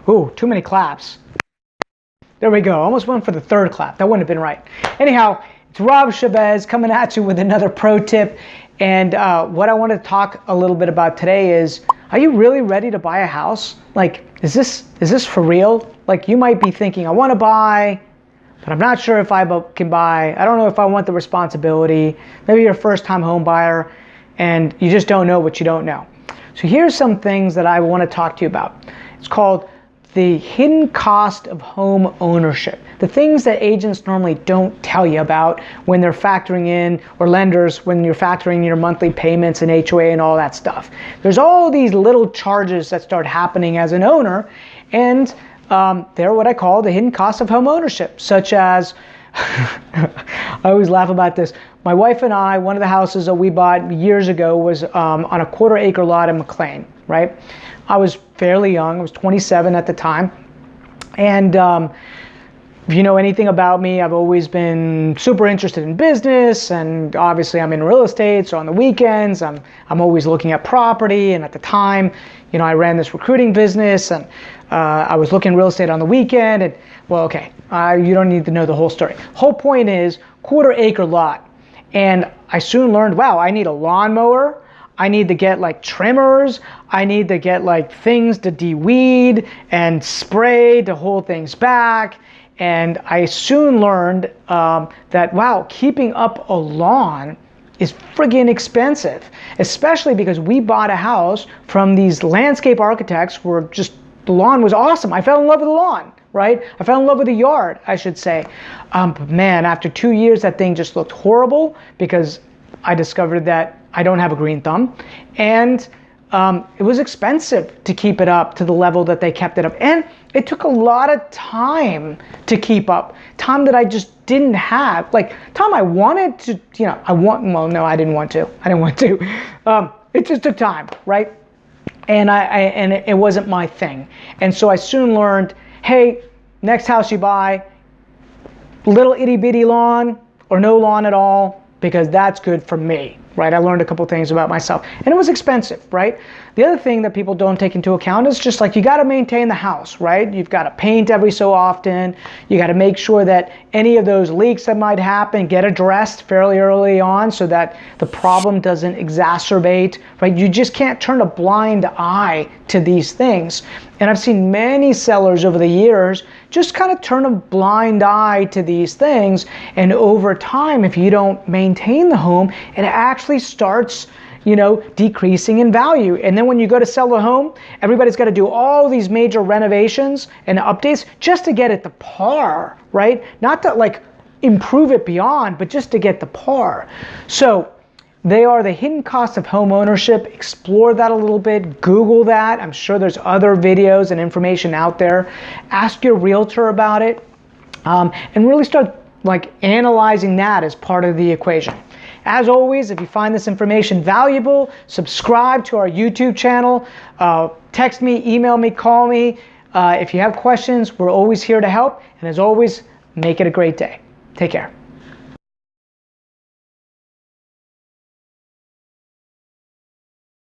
Ooh, too many claps. There we go. Almost went for the third clap. That wouldn't have been right. Anyhow, it's Rob Chavez coming at you with another pro tip. And what I want to talk a little bit about today is, are you really ready to buy a house? Like, is this for real? Like, you might be thinking, I want to buy, but I'm not sure if I can buy. I don't know if I want the responsibility. Maybe you're a first-time home buyer and you just don't know what you don't know. So here's some things that I want to talk to you about. It's called the hidden cost of home ownership. The things that agents normally don't tell you about when they're factoring in, or lenders, when you're factoring your monthly payments and HOA and all that stuff. There's all these little charges that start happening as an owner, and they're what I call the hidden cost of home ownership, such as, I always laugh about this. My wife and I, one of the houses that we bought years ago was on a 1/4 acre lot in McLean, right? I was fairly young, I was 27 at the time. And if you know anything about me, I've always been super interested in business, and obviously I'm in real estate, so on the weekends I'm always looking at property. And at the time, you know, I ran this recruiting business, and I was looking at real estate on the weekend. And well, okay, you don't need to know the whole story. Whole point is 1/4 acre lot, and I soon learned, wow, I need a lawnmower. I need to get like trimmers. I need to get like things to de-weed and spray to hold things back. And I soon learned that, wow, keeping up a lawn is friggin' expensive, especially because we bought a house from these landscape architects where just the lawn was awesome. I fell in love with the lawn, right? I fell in love with the yard, I should say. But man, after 2 years, that thing just looked horrible because I discovered that I don't have a green thumb, and it was expensive to keep it up to the level that they kept it up, and it took a lot of time to keep up, time that I just didn't have, like time I wanted to, you know, well, no, I didn't want to, it just took time, right? And it wasn't my thing. And so I soon learned, hey, next house you buy, little itty bitty lawn or no lawn at all, because that's good for me, right? I learned a couple things about myself, and it was expensive, right? The other thing that people don't take into account is just like, you got to maintain the house, right? You've got to paint every so often. You got to make sure that any of those leaks that might happen get addressed fairly early on so that the problem doesn't exacerbate, right? You just can't turn a blind eye to these things. And I've seen many sellers over the years just kind of turn a blind eye to these things. And over time, if you don't maintain the home, it actually starts, you know, decreasing in value. And then when you go to sell the home, everybody's got to do all these major renovations and updates just to get it to par, right? Not to like improve it beyond, but just to get the par. So they are the hidden costs of home ownership. Explore that a little bit. Google that. I'm sure there's other videos and information out there. Ask your realtor about it, and really start like analyzing that as part of the equation. As always, if you find this information valuable, subscribe to our YouTube channel. Text me, email me, call me. If you have questions, we're always here to help. And as always, make it a great day. Take care.